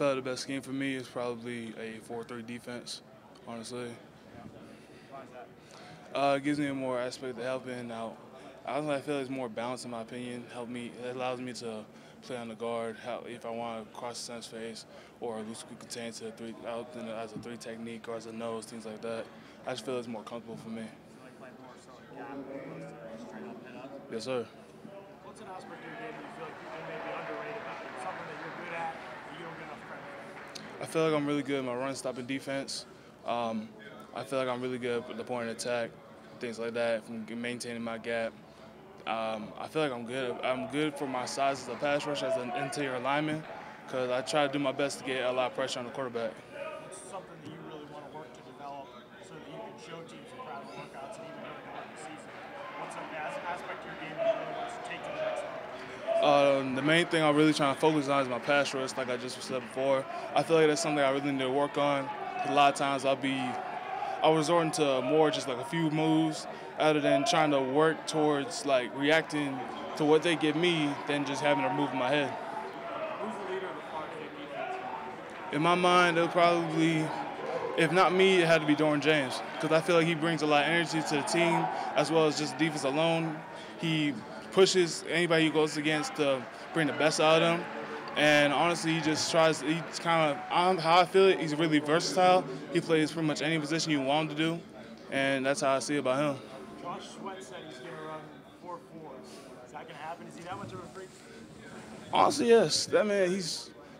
felt the best scheme for me is probably a 4-3 defense, honestly. It gives me a more aspect of helping out. I feel it's more balanced in my opinion. It allows me to play on the guard if I want to cross the center's face or loosely contain to as a 3 technique or as a nose, things like that. I just feel it's more comfortable for me. Yes, sir. What's an aspect of your game that you feel like people may be underrated about? Something that you're good at that you don't get enough credit? I feel like I'm really good at my run stopping defense. I feel like I'm really good at the point of attack, things like that, from maintaining my gap. I feel like I'm good. I'm good for my size as a pass rusher, as an interior lineman, because I try to do my best to get a lot of pressure on the quarterback. What's something that you really want to work to develop so that you can show teams your private workouts and even during the rookie season? What's an aspect of your game that you really want to take to the next level? The main thing I'm really trying to focus on is my pass rush, like I just said before. I feel like that's something I really need to work on. A lot of times I'll resorting to more just like a few moves other than trying to work towards like reacting to what they give me than just having to move in my head. Who's the leader of the Florida State defense? In my mind, it'll probably, if not me, it had to be Derrick James, because I feel like he brings a lot of energy to the team as well as just defense alone. He pushes anybody he goes against to bring the best out of them. And honestly, he's kind of, how I feel it, he's really versatile. He plays pretty much any position you want him to do, and that's how I see it about him. Josh Sweat said he's going to run 4.4. Is that going to happen? Is he that much of a freak? Honestly, yes. That man,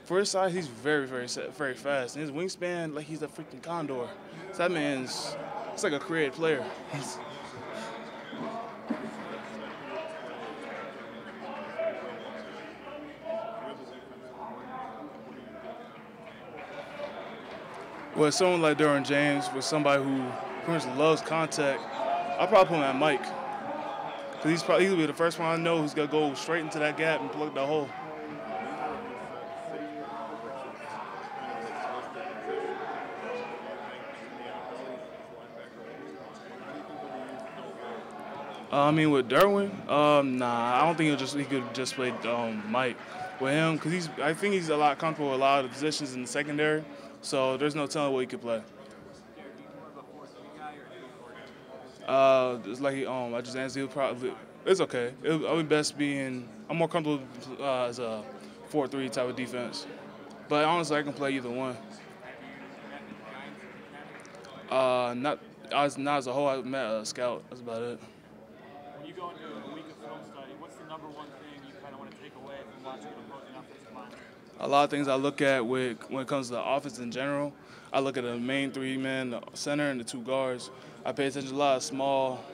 for his size, he's very, very, very fast. And his wingspan, like he's a freaking condor. So that man's, it's like a creative player. With someone like Derrick James, with somebody who pretty much loves contact, I'll probably put him at Mike. Because he'll be the first one I know who's going to go straight into that gap and plug the hole. With Derwin, nah, I don't think he could just play Mike with him because I think he's a lot comfortable with a lot of the positions in the secondary. So there's no telling what he could play. It's like I just answered. It's okay. I would best I'm more comfortable as a 4-3 type of defense. But honestly, I can play either one. Not as a whole. I met a scout. That's about it. When you go into a week of film study, what's the number one thing you kind of want to take away from watching an opposing offensive line? A lot of things I look at when it comes to the offense in general. I look at the main 3 men, the center, and the 2 guards. I pay attention to a lot of small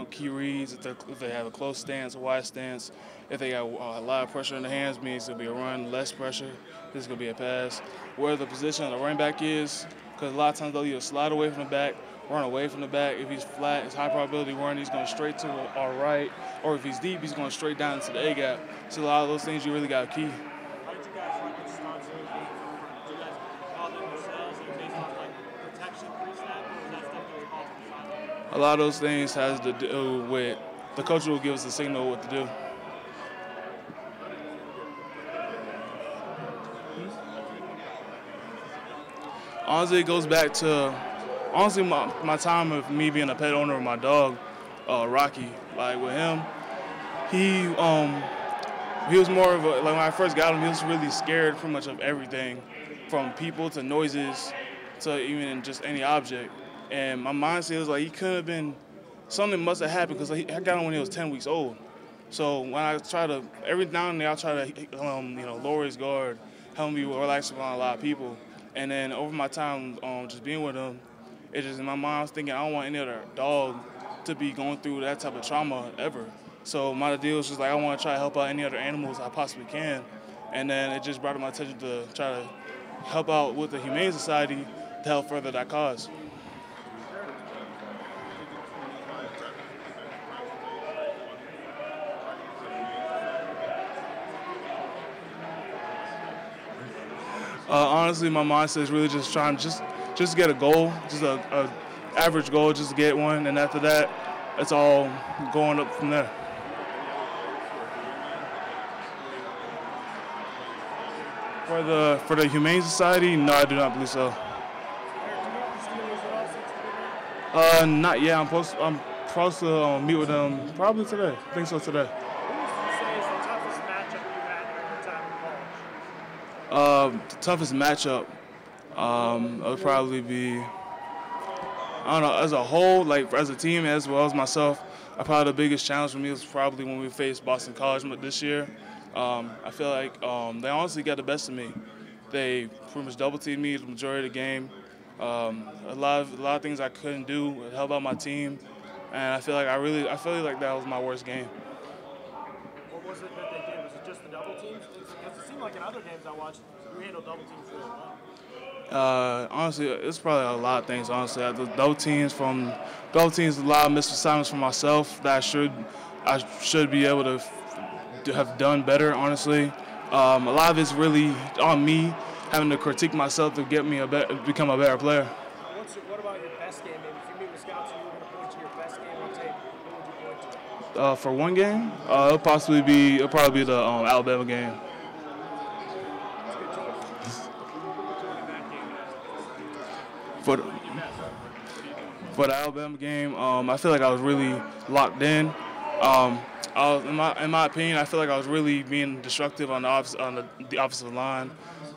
key reads. If they have a close stance, a wide stance. If they got a lot of pressure in the hands, means it'll be a run. Less pressure, this is going to be a pass. Where the position of the running back is, because a lot of times they'll either slide away from the back, run away from the back. If he's flat, it's high probability run. He's going straight to our right. Or if he's deep, he's going straight down into the A-gap. So a lot of those things you really got to key. How did you guys like the starts of the game? Did you guys call them yourselves based on like protection pre-snap, or was that stuff that was called to the sideline? A lot of those things has to do with the coach will give us a signal what to do. Honestly, it goes back to my time of me being a pet owner of my dog, Rocky. Like with him, he was more of like when I first got him, he was really scared pretty much of everything, from people to noises to even just any object. And my mindset was like he couldn't have been, something must have happened because I got him when he was 10 weeks old. So when I try to, every now and then I'll try to lower his guard, help him be relaxed around a lot of people. And then over my time just being with him, it just in my mind I was thinking I don't want any other dog to be going through that type of trauma ever. So my deal was just like I want to try to help out any other animals I possibly can. And then it just brought to my attention to try to help out with the Humane Society to help further that cause. Honestly, my mindset is really just trying to just get a goal, just a average goal, just to get one, and after that, it's all going up from there. For the Humane Society, no, I do not believe so. Not yet. I'm supposed to meet with them probably today. I think so today. Who would you say is the toughest matchup you've had during your time in college? The toughest matchup would probably be, I don't know, as a whole, like as a team as well as myself. Probably the biggest challenge for me was probably when we faced Boston College this year. I feel like they honestly got the best of me. They pretty much double teamed me the majority of the game. A lot of things I couldn't do to help out my team, and I feel like that was my worst game. What was it that they did? Was it just the double teams? Because it seemed like in other games I watched, you handled double teams really well. Honestly, it's probably a lot of things. Honestly, the double teams, a lot of missed assignments for myself that I should be able to have done better. Honestly, a lot of it's really on me having to critique myself to become a better player. What about your best game? Maybe if you meet with scouts and you were going to point to your best game on tape, what would you point to? For one game, it'll probably be the Alabama game. For the Alabama game, I feel like I was really locked in. In my opinion, I feel like I was really being destructive on the offensive line,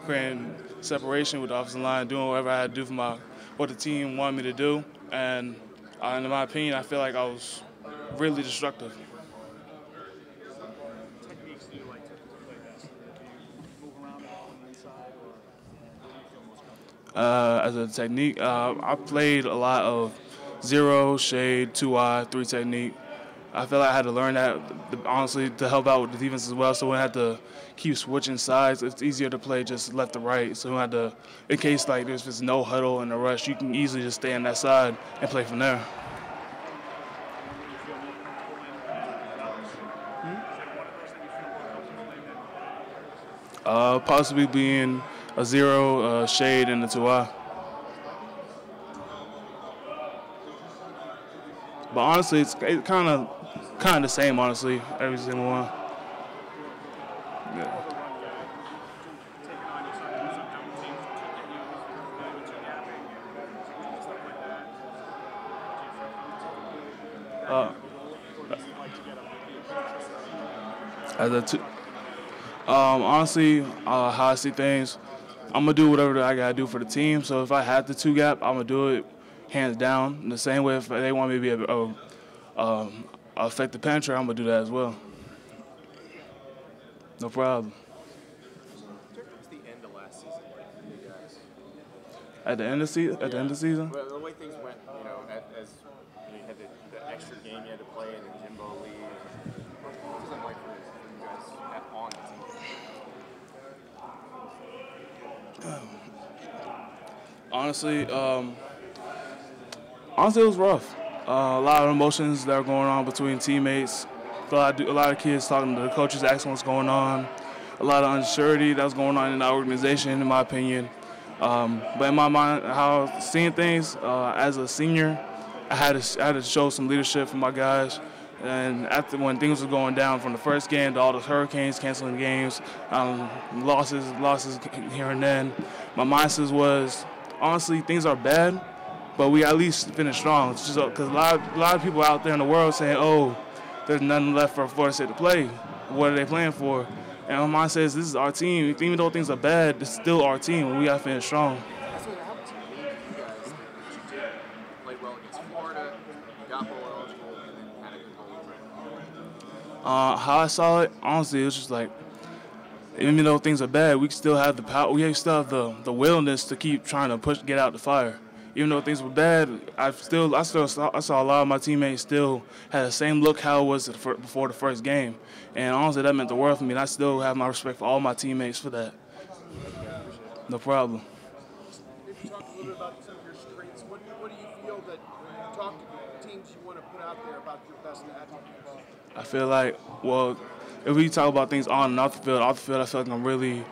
creating separation with the offensive line, doing whatever I had to do for what the team wanted me to do. And in my opinion, I feel like I was really destructive. Techniques do you like to play best? Move around on the inside, or As a technique, I played a lot of 0, shade, 2-eye, 3 technique. I feel like I had to learn that, honestly, to help out with the defense as well. So when I had to keep switching sides, it's easier to play just left to right. So when I had to, in case like there's no huddle and a rush, you can easily just stay on that side and play from there. Possibly being a 0, shade, and a 2-eye. But honestly, it's kind of the same, honestly, every single one. Yeah. Honestly, how I see things, I'm gonna do whatever I gotta do for the team. So if I had the 2 gap, I'm gonna do it hands down. The same way if they want me to be a effective penetrator, I'm gonna do that as well. No problem. What was the end of last season like for you guys? At the end of the season? Well, the way things went, as you had the extra game you had to play and then Jimbo leaves. What was it like for you guys on the team? Honestly, it was rough. A lot of emotions that were going on between teammates. A lot of kids talking to the coaches, asking what's going on. A lot of uncertainty that was going on in the organization, in my opinion. But in my mind, how I was seeing things as a senior, I had to show some leadership for my guys. And when things were going down from the first game to all the hurricanes canceling games, losses here and then, my mindset was, honestly, things are bad, but we at least finish strong. Because a lot of people out there in the world saying, oh, there's nothing left for Florida State to play. What are they playing for? And my mindset is, this is our team. Even though things are bad, it's still our team, and we got to finish strong. That's what happened to you guys. You did play well against Florida, got bowl eligible, and then kind of couldn't hold it. How I saw it, honestly, it was just like, even though things are bad, we still have the power. We still have the willingness to keep trying to get out the fire. Even though things were bad, I saw a lot of my teammates still had the same look how it was before the first game, and honestly, that meant the world for me. And I still have my respect for all my teammates for that. No problem. Maybe talk a little bit about some of your strengths. What do you feel that when you talk to teams you want to put out there about your best attributes? I feel like, well, if we talk about things on and off the field, I feel like I'm really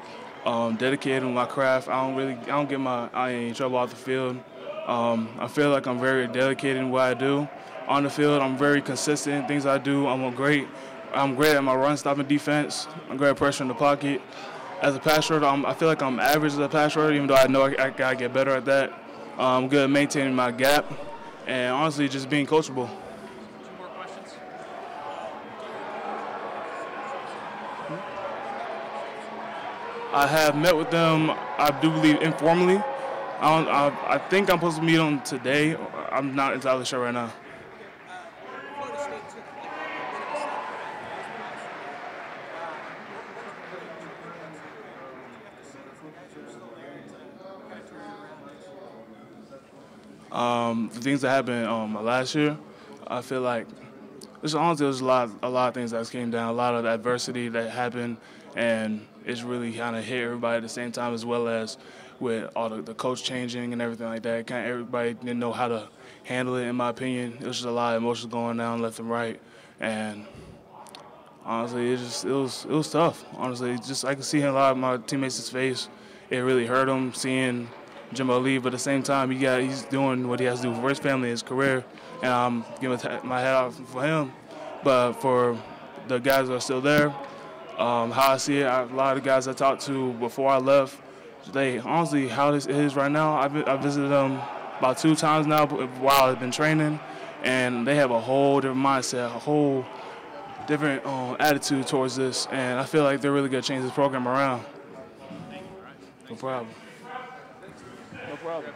dedicated to my craft. I ain't in trouble off the field. I feel like I'm very dedicated in what I do. On the field, I'm very consistent in things I do. I'm great at my run stopping defense. I'm great at pressure in the pocket. As a pass rusher, I feel like I'm average as a pass rusher, even though I know I gotta get better at that. I'm good at maintaining my gap, and honestly, just being coachable. 2 more questions. I have met with them, I do believe, informally. I think I'm supposed to meet them today. I'm not entirely sure right now. The things that happened last year, I feel like honestly, there's a lot of things that came down, a lot of adversity that happened, and it's really kind of hit everybody at the same time, as well as with all the coach changing and everything like that. Kind of everybody didn't know how to handle it, in my opinion. It was just a lot of emotions going down left and right, and honestly, it was tough. Honestly, just I could see a lot of my teammates' face. It really hurt them seeing Jimbo leave, but at the same time, he's doing what he has to do for his family, his career, and I'm giving my hat off for him. But for the guys that are still there, how I see it, a lot of the guys I talked to before I left, they honestly, how it is right now, I visited them about 2 times now while I've been training, and they have a whole different mindset, a whole different attitude towards this, and I feel like they're really going to change this program around. No problem. No problem.